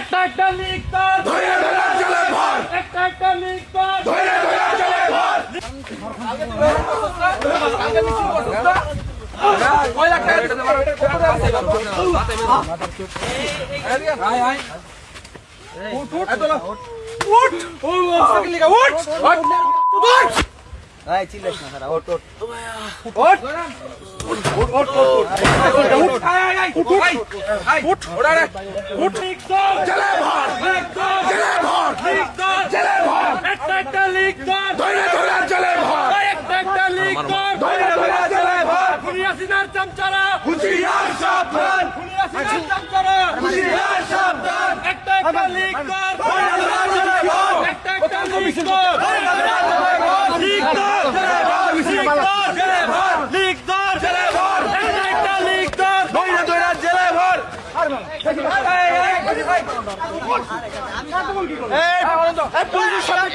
একটা লিগ ধর ধরে ধরে চলে ভর একটা লিগ ধর ধরে ধরে চলে ভর লিগ ধর চলে ভর লিগ ধর চলে ভর লিগ ধর চলে ভর একটা লিগ ধর ধরে ধরে চলে ভর একটা লিগ ধর ধরে ধরে চলে ভর খুনিয়াসিনার চামচারা হুঁশিয়ার সাবধান খুনিয়াসিনার চামচারা হুঁশিয়ার সাবধান একটা লিগ ধর ধরে ধরে চলে ভর একটা লিগ ধর লিগ ধর লিগ ধর লিগ ধর চলে ভর একটা লিগ ধর ধরে ধরে চলে ভর পুলিশের সামনে